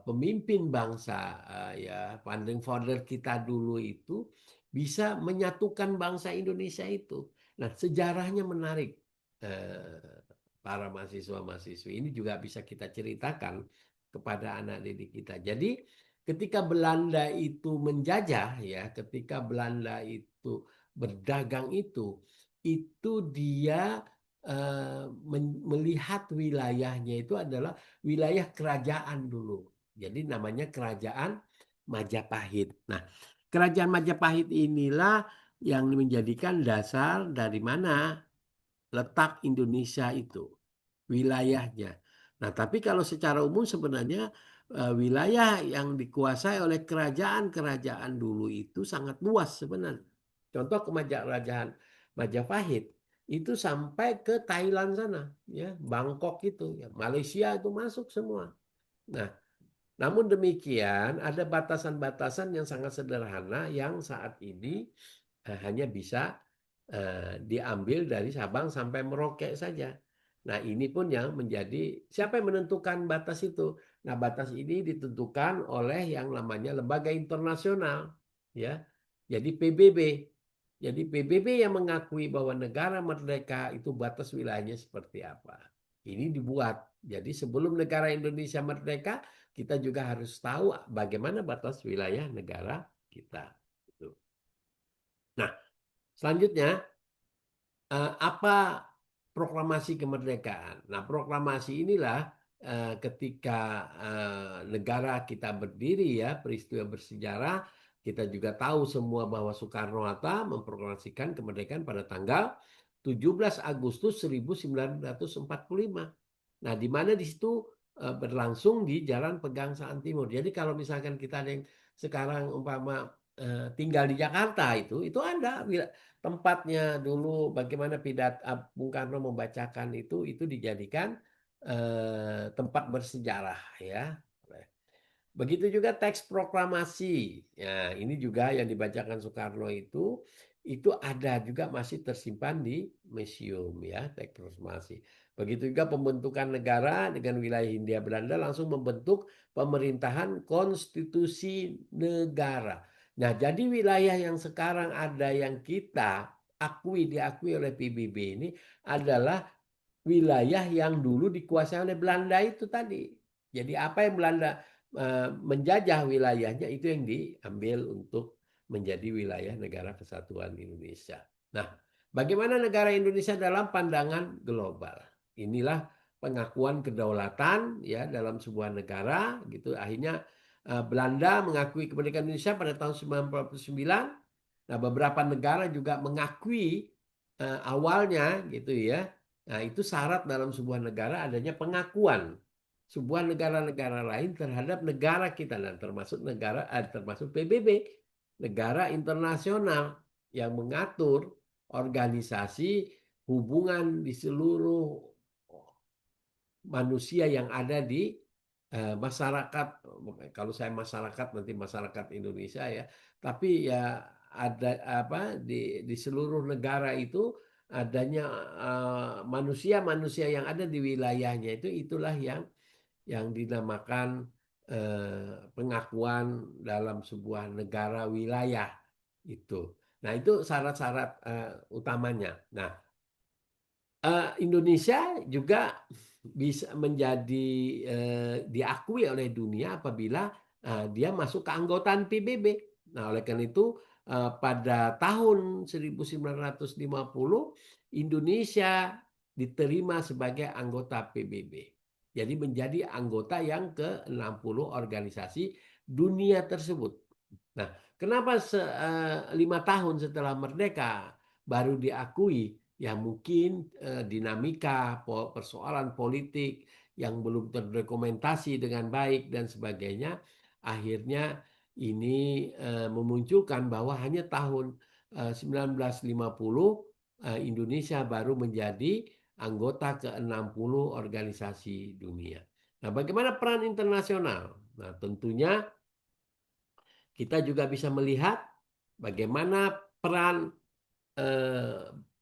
S1: pemimpin bangsa ya founding father kita dulu itu bisa menyatukan bangsa Indonesia itu? Nah, sejarahnya menarik. Para mahasiswa-mahasiswi ini juga bisa kita ceritakan kepada anak didik kita. Jadi ketika Belanda itu menjajah ya, ketika Belanda itu berdagang itu dia melihat wilayahnya itu adalah wilayah kerajaan dulu. Jadi namanya Kerajaan Majapahit. Nah, Kerajaan Majapahit inilah yang menjadikan dasar dari mana letak Indonesia itu, wilayahnya. Nah, tapi kalau secara umum sebenarnya wilayah yang dikuasai oleh kerajaan-kerajaan dulu itu sangat luas sebenarnya. Contoh Kerajaan Majapahit itu sampai ke Thailand sana, ya, Bangkok itu, ya, Malaysia itu masuk semua. Nah, namun demikian ada batasan-batasan yang sangat sederhana yang saat ini hanya bisa diambil dari Sabang sampai Merauke saja. Nah, ini pun yang menjadi siapa yang menentukan batas itu? Nah, batas ini ditentukan oleh yang namanya lembaga internasional, ya. Jadi PBB. Jadi PBB yang mengakui bahwa negara merdeka itu batas wilayahnya seperti apa. Ini dibuat. Jadi sebelum negara Indonesia merdeka, kita juga harus tahu bagaimana batas wilayah negara kita. Nah, selanjutnya apa proklamasi kemerdekaan? Nah, proklamasi inilah ketika negara kita berdiri ya, peristiwa bersejarah, kita juga tahu semua bahwa Soekarno-Hatta memproklamasikan kemerdekaan pada tanggal 17 Agustus 1945. Nah, di mana di situ berlangsung di Jalan Pegangsaan Timur. Jadi kalau misalkan kita ada yang sekarang umpama tinggal di Jakarta itu ada tempatnya dulu bagaimana Bung Karno membacakan itu dijadikan tempat bersejarah ya. Begitu juga teks proklamasi. Ya, ini juga yang dibacakan Soekarno itu ada juga masih tersimpan di museum ya, teks proklamasi. Begitu juga pembentukan negara dengan wilayah Hindia Belanda langsung membentuk pemerintahan konstitusi negara. Nah, jadi wilayah yang sekarang ada yang kita diakui oleh PBB ini adalah wilayah yang dulu dikuasai oleh Belanda itu tadi. Jadi apa yang Belanda menjajah wilayahnya itu yang diambil untuk menjadi wilayah negara kesatuan Indonesia. Nah, bagaimana negara Indonesia dalam pandangan global? Inilah pengakuan kedaulatan ya dalam sebuah negara gitu. Akhirnya Belanda mengakui kemerdekaan Indonesia pada tahun 1949. Nah, beberapa negara juga mengakui awalnya gitu ya. Nah, itu syarat dalam sebuah negara adanya pengakuan sebuah negara-negara lain terhadap negara kita dan termasuk PBB, negara internasional yang mengatur organisasi hubungan di seluruh manusia yang ada di masyarakat. Kalau saya masyarakat nanti masyarakat Indonesia ya, tapi ya ada apa di seluruh negara itu adanya manusia-manusia yang ada di wilayahnya itulah yang dinamakan pengakuan dalam sebuah negara wilayah itu. Nah, itu syarat-syarat utamanya. Nah, Indonesia juga bisa menjadi diakui oleh dunia apabila dia masuk keanggotaan PBB. Nah, oleh karena itu pada tahun 1950 Indonesia diterima sebagai anggota PBB. Jadi menjadi anggota yang ke-60 organisasi dunia tersebut. Nah, kenapa 5 tahun setelah merdeka baru diakui? Ya mungkin dinamika persoalan politik yang belum terdokumentasi dengan baik dan sebagainya. Akhirnya ini memunculkan bahwa hanya tahun 1950 Indonesia baru menjadi anggota ke-60 organisasi dunia. Nah, bagaimana peran internasional? Nah, tentunya kita juga bisa melihat bagaimana peran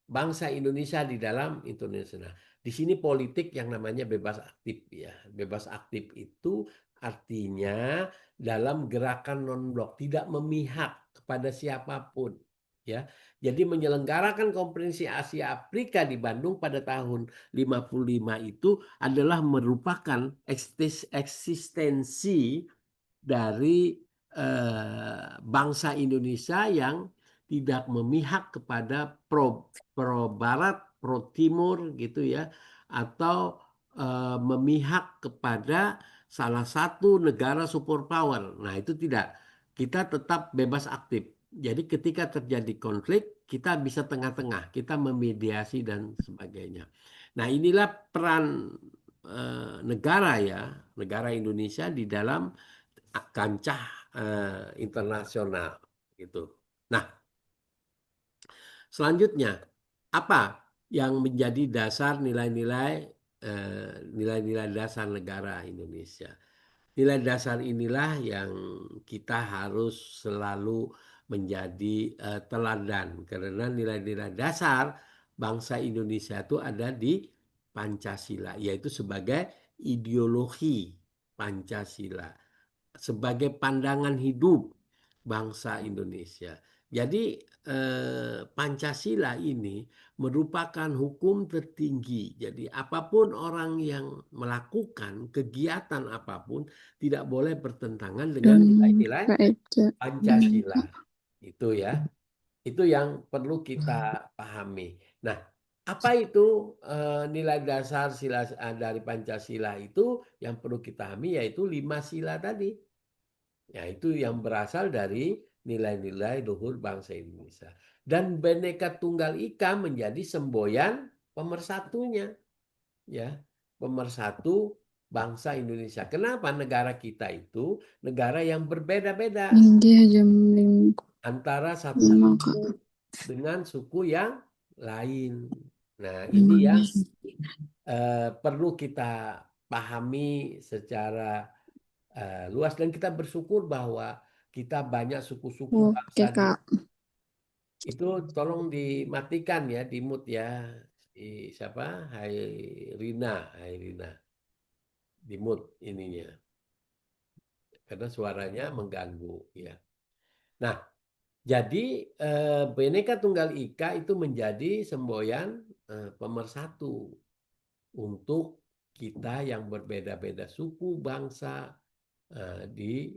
S1: bangsa Indonesia di dalam internasional. Di sini politik yang namanya bebas aktif ya. Bebas aktif itu artinya dalam gerakan non-blok tidak memihak kepada siapapun ya. Jadi menyelenggarakan konferensi Asia Afrika di Bandung pada tahun 55 itu adalah merupakan eksistensi dari bangsa Indonesia yang tidak memihak kepada pro barat, pro timur gitu ya, atau memihak kepada salah satu negara superpower. Nah, itu tidak. Kita tetap bebas aktif. Jadi ketika terjadi konflik, kita bisa tengah-tengah, kita memediasi dan sebagainya. Nah, inilah peran negara ya, negara Indonesia di dalam kancah internasional gitu. Nah, selanjutnya apa yang menjadi dasar nilai-nilai dasar negara Indonesia? Nilai dasar inilah yang kita harus selalu menjadi teladan karena nilai-nilai dasar bangsa Indonesia itu ada di Pancasila, yaitu sebagai ideologi Pancasila sebagai pandangan hidup bangsa Indonesia. Jadi Pancasila ini merupakan hukum tertinggi. Jadi apapun orang yang melakukan kegiatan apapun tidak boleh bertentangan dengan nilai-nilai Pancasila. Itu ya. Itu yang perlu kita pahami. Nah, apa itu nilai dasar dari Pancasila itu yang perlu kita pahami yaitu 5 sila tadi. Ya, itu yang berasal dari nilai-nilai luhur bangsa Indonesia. Dan Bhinneka Tunggal Ika menjadi semboyan pemersatunya. Ya, pemersatu bangsa Indonesia. Kenapa negara kita itu negara yang berbeda-beda
S2: India jam 5
S1: antara satu
S2: Kak.
S1: suku dengan suku yang lain. Nah, ini yang
S2: Hmm.
S1: perlu kita pahami secara luas dan kita bersyukur bahwa kita banyak suku-suku bangsa
S2: Oke,
S1: di
S2: Kak.
S1: itu. Tolong dimatikan ya, di mute ya. Si siapa? Hai Rina, di mute ininya karena suaranya mengganggu ya. Nah, jadi Bhinneka Tunggal Ika itu menjadi semboyan pemersatu untuk kita yang berbeda-beda suku, bangsa di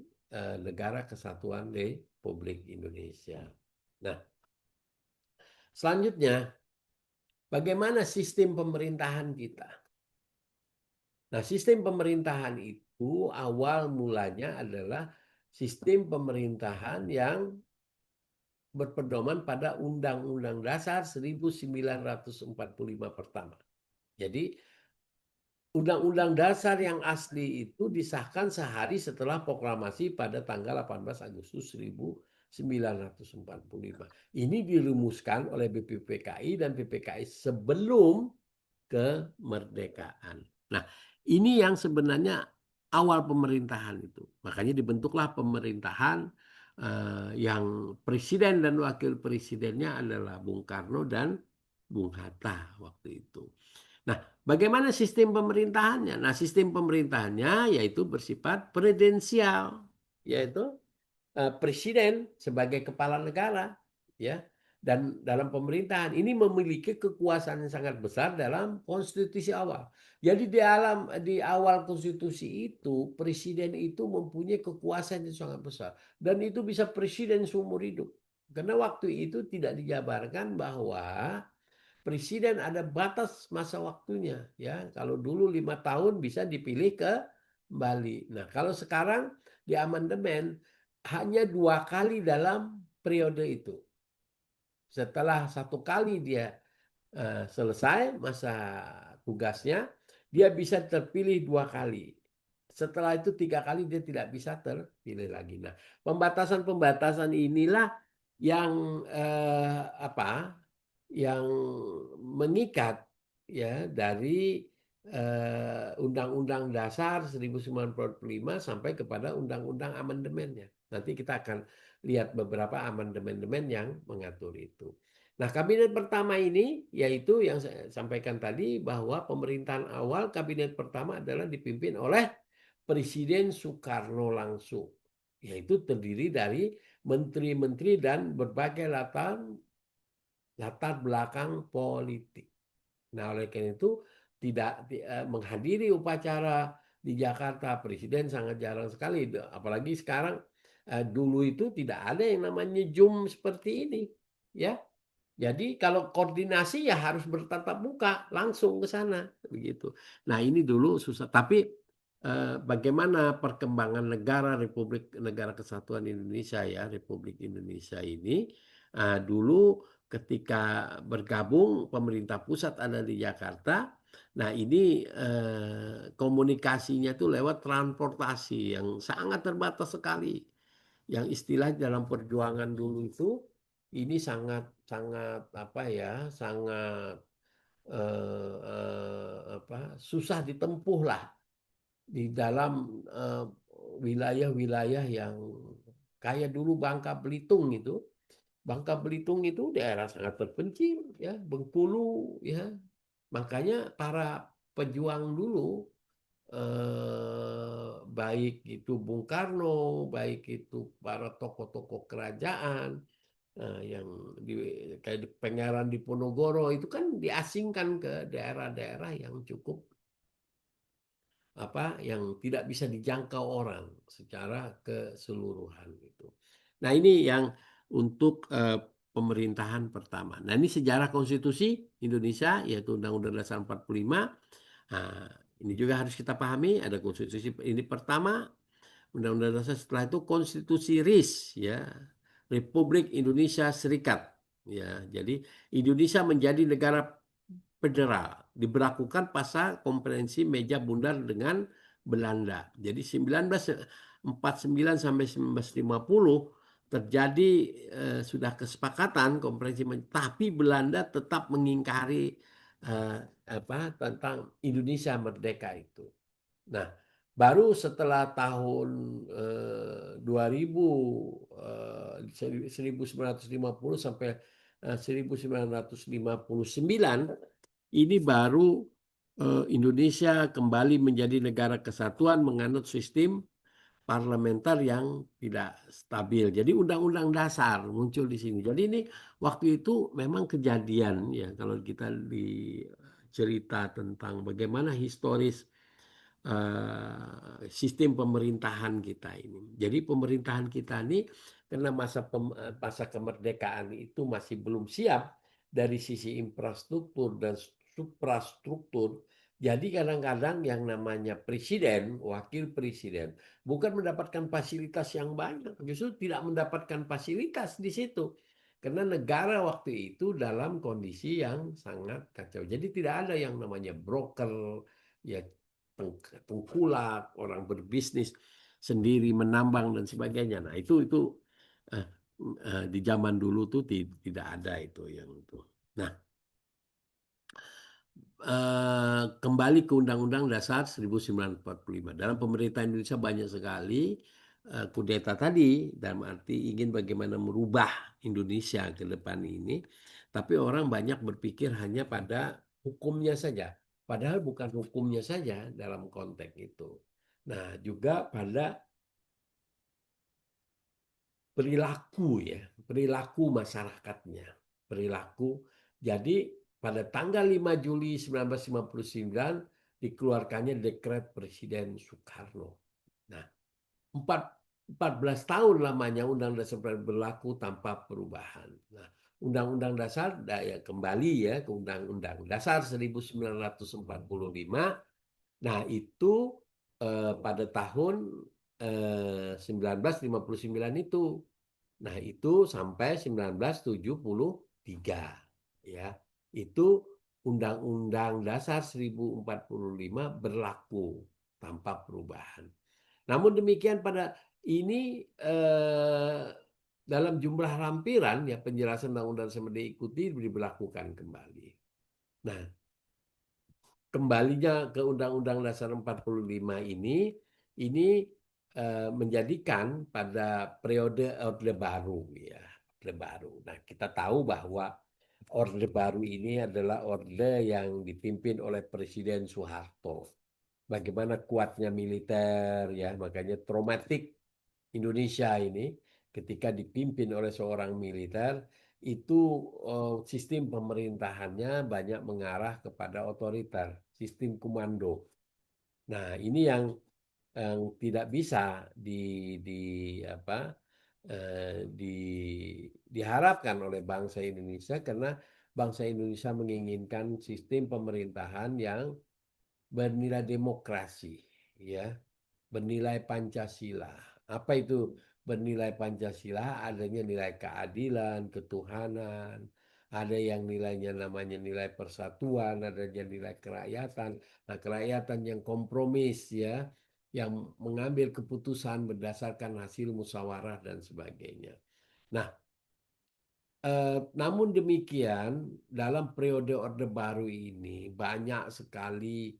S1: Negara Kesatuan Republik Indonesia. Nah, selanjutnya, bagaimana sistem pemerintahan kita? Nah, sistem pemerintahan itu awal mulanya adalah sistem pemerintahan yang berpedoman pada Undang-Undang Dasar 1945 pertama. Jadi Undang-Undang Dasar yang asli itu disahkan sehari setelah proklamasi pada tanggal 18 Agustus 1945. Ini dirumuskan oleh BPPKI dan PPKI sebelum kemerdekaan. Nah, ini yang sebenarnya awal pemerintahan itu. Makanya dibentuklah pemerintahan yang presiden dan wakil presidennya adalah Bung Karno dan Bung Hatta waktu itu. Nah, bagaimana sistem pemerintahannya? Nah, sistem pemerintahannya yaitu bersifat presidensial, yaitu presiden sebagai kepala negara, ya, dan dalam pemerintahan ini memiliki kekuasaan yang sangat besar dalam konstitusi awal. Jadi di awal konstitusi itu presiden itu mempunyai kekuasaan yang sangat besar dan itu bisa presiden seumur hidup. Karena waktu itu tidak dijabarkan bahwa presiden ada batas masa waktunya, ya. Kalau dulu 5 tahun bisa dipilih kembali. Nah, kalau sekarang di amandemen hanya 2 kali dalam periode itu. Setelah 1 kali dia selesai masa tugasnya, dia bisa terpilih 2 kali. Setelah itu 3 kali dia tidak bisa terpilih lagi. Nah, pembatasan-pembatasan inilah yang apa? Yang mengikat ya dari Undang-Undang Dasar 1945 sampai kepada Undang-Undang amandemennya. Nanti kita akan lihat beberapa amandemen yang mengatur itu. Nah, kabinet pertama ini yaitu yang saya sampaikan tadi bahwa pemerintahan awal kabinet pertama adalah dipimpin oleh Presiden Soekarno langsung. Yaitu terdiri dari menteri-menteri dan berbagai latar belakang politik. Nah, oleh karena itu tidak menghadiri upacara di Jakarta, presiden sangat jarang sekali. Apalagi sekarang dulu itu tidak ada yang namanya Zoom seperti ini, ya. Jadi kalau koordinasi ya harus bertatap muka langsung ke sana begitu. Nah, ini dulu susah. Tapi bagaimana perkembangan negara Kesatuan Indonesia ya Republik Indonesia ini dulu ketika bergabung pemerintah pusat ada di Jakarta. Nah, ini komunikasinya itu lewat transportasi yang sangat terbatas sekali. Yang istilah dalam perjuangan dulu itu ini sangat sangat apa ya, sangat susah ditempuh lah di dalam wilayah-wilayah yang kayak dulu Bangka Belitung itu. Bangka Belitung itu daerah sangat terpencil ya, Bengkulu ya. Makanya para pejuang dulu baik itu Bung Karno, baik itu para tokoh-tokoh kerajaan yang kayak di Pangeran Diponegoro itu kan diasingkan ke daerah-daerah yang cukup yang tidak bisa dijangkau orang secara keseluruhan gitu. Nah, ini yang untuk pemerintahan pertama. Nah, ini sejarah konstitusi Indonesia yaitu Undang-Undang Dasar 45. Nah, ini juga harus kita pahami ada konstitusi ini pertama, Undang-Undang Dasar, setelah itu konstitusi RIS ya, Republik Indonesia Serikat ya. Jadi Indonesia menjadi negara federal. Diberlakukan pasca konferensi meja bundar dengan Belanda. Jadi 1949 sampai 1950 terjadi sudah kesepakatan konferensi, tapi Belanda tetap mengingkari eh, tentang Indonesia merdeka itu. Nah, baru setelah tahun 2000 1950 sampai 1959 ini baru Indonesia kembali menjadi negara kesatuan menganut sistem parlementer yang tidak stabil. Jadi undang-undang dasar muncul di sini. Jadi ini waktu itu memang kejadian ya kalau kita di cerita tentang bagaimana historis sistem pemerintahan kita ini. Jadi pemerintahan kita ini karena masa kemerdekaan itu masih belum siap dari sisi infrastruktur dan suprastruktur. Jadi kadang-kadang yang namanya presiden, wakil presiden, bukan mendapatkan fasilitas yang banyak, justru tidak mendapatkan fasilitas di situ. Karena negara waktu itu dalam kondisi yang sangat kacau. Jadi tidak ada yang namanya broker, ya tengkulak, orang berbisnis sendiri menambang dan sebagainya. Nah, itu eh, di zaman dulu tuh tidak ada itu yang itu. Nah, kembali ke Undang-Undang Dasar 1945. Dalam pemerintahan Indonesia banyak sekali kudeta tadi, dalam arti ingin bagaimana merubah Indonesia ke depan ini. Tapi orang banyak berpikir hanya pada hukumnya saja. Padahal bukan hukumnya saja dalam konteks itu. Nah, juga pada perilaku ya, perilaku masyarakatnya, perilaku. Jadi pada tanggal 5 Juli 1959 dikeluarkannya dekret Presiden Soekarno. Nah, 14 tahun lamanya Undang-Undang Dasar berlaku tanpa perubahan. Nah, Undang-Undang Dasar ya kembali ya ke Undang-Undang Dasar 1945. Nah, itu pada tahun 1959 itu. Nah, itu sampai 1973 ya. Itu Undang-Undang Dasar 1045 berlaku tanpa perubahan. Namun demikian pada ini dalam jumlah lampiran ya penjelasan undang-undang sama diikuti diberlakukan kembali. Nah, kembalinya ke Undang-Undang Dasar 45 ini menjadikan pada periode Orde Baru ya, Orde Baru. Nah, kita tahu bahwa Orde Baru ini adalah orde yang dipimpin oleh Presiden Soeharto. Bagaimana kuatnya militer ya, makanya traumatik Indonesia ini ketika dipimpin oleh seorang militer itu sistem pemerintahannya banyak mengarah kepada otoriter, sistem komando. Nah, ini yang tidak bisa apa diharapkan oleh bangsa Indonesia karena bangsa Indonesia menginginkan sistem pemerintahan yang bernilai demokrasi, ya, bernilai Pancasila. Apa itu bernilai Pancasila? Adanya nilai keadilan, ketuhanan, ada yang nilainya namanya nilai persatuan, adanya nilai kerakyatan. Nah, kerakyatan yang kompromis ya, yang mengambil keputusan berdasarkan hasil musyawarah dan sebagainya. Nah, namun demikian, dalam periode Orde Baru ini banyak sekali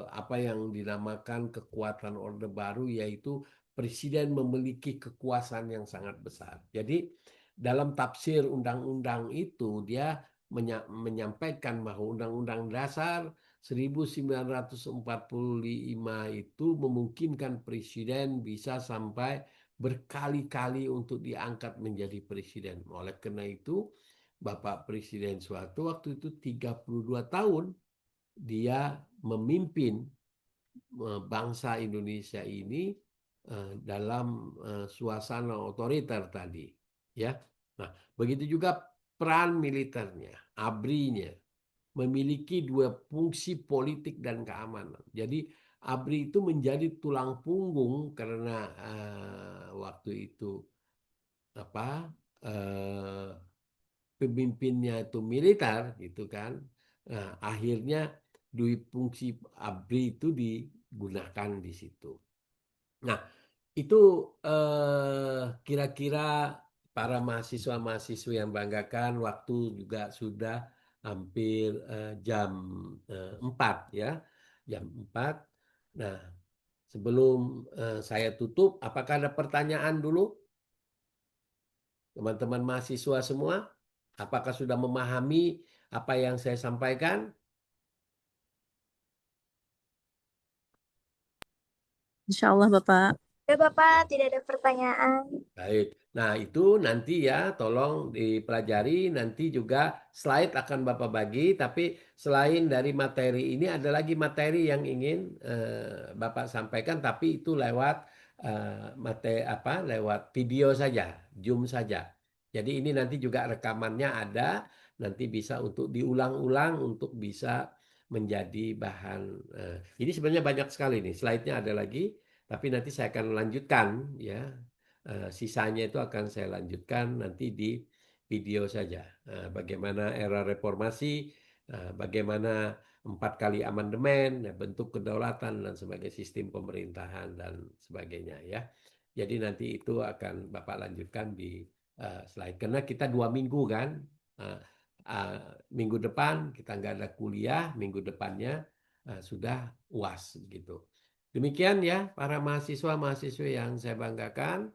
S1: apa yang dinamakan kekuatan Orde Baru, yaitu presiden memiliki kekuasaan yang sangat besar. Jadi dalam tafsir undang-undang itu dia menyampaikan bahwa Undang-Undang Dasar 1945 itu memungkinkan presiden bisa sampai berkali-kali untuk diangkat menjadi presiden. Oleh karena itu, Bapak Presiden Soeharto waktu itu 32 tahun dia memimpin bangsa Indonesia ini dalam suasana otoriter tadi, ya. Nah, begitu juga peran militernya, ABRI-nya memiliki dua fungsi politik dan keamanan. Jadi ABRI itu menjadi tulang punggung karena waktu itu apa pemimpinnya itu militer gitu kan. Nah, akhirnya dui fungsi ABRI itu digunakan di situ. Nah, itu kira-kira para mahasiswa-mahasiswa yang banggakan, waktu juga sudah hampir jam 4 ya, jam 4. Nah, sebelum saya tutup, apakah ada pertanyaan dulu, teman-teman mahasiswa semua? Apakah sudah memahami apa yang saya sampaikan?
S2: Insya Allah Bapak.
S3: Ya Bapak, tidak ada pertanyaan.
S1: Baik. Nah, itu nanti ya tolong dipelajari. Nanti juga slide akan Bapak bagi. Tapi selain dari materi ini ada lagi materi yang ingin Bapak sampaikan. Tapi itu lewat materi apa? Lewat video saja, Zoom saja. Jadi ini nanti juga rekamannya ada. Nanti bisa untuk diulang-ulang untuk bisa menjadi bahan. Ini sebenarnya banyak sekali nih. Slide-nya ada lagi. Tapi nanti saya akan lanjutkan ya. Sisanya itu akan saya lanjutkan nanti di video saja. Bagaimana era reformasi, bagaimana 4 kali amandemen, ya, bentuk kedaulatan dan sebagai sistem pemerintahan dan sebagainya ya. Jadi nanti itu akan Bapak lanjutkan di slide. Karena kita 2 minggu kan, uh, uh, minggu depan kita nggak ada kuliah, minggu depannya sudah UAS gitu. Demikian ya para mahasiswa-mahasiswa yang saya banggakan.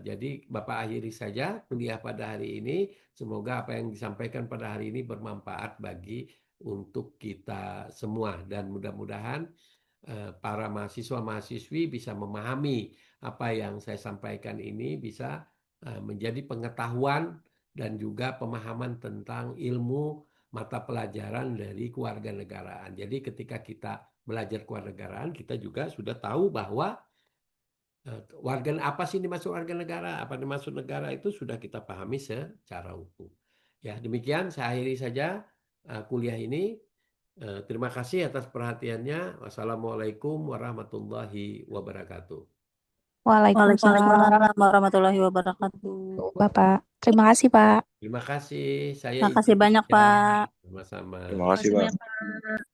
S1: Jadi Bapak akhiri saja kuliah pada hari ini. Semoga apa yang disampaikan pada hari ini bermanfaat bagi untuk kita semua dan mudah-mudahan para mahasiswa-mahasiswi bisa memahami apa yang saya sampaikan ini bisa menjadi pengetahuan dan juga pemahaman tentang ilmu mata pelajaran dari kewarganegaraan. Jadi ketika kita belajar kewarganegaraan, kita juga sudah tahu bahwa warga apa sih dimaksud warga negara, apa dimaksud negara itu sudah kita pahami secara hukum. Ya, demikian saya akhiri saja kuliah ini. Terima kasih atas perhatiannya. Wassalamualaikum warahmatullahi wabarakatuh.
S2: Waalaikumsalam
S3: Waalaikumsalam
S2: warahmatullahi wabarakatuh.
S3: Bapak. Terima kasih Pak.
S1: Terima kasih. Saya
S2: Terima kasih
S1: izin
S2: banyak
S1: ya.
S2: Pak.
S1: Sama-sama.
S4: Terima
S3: Terima
S4: kasih,
S3: kasih
S4: Pak.
S3: banyak Pak.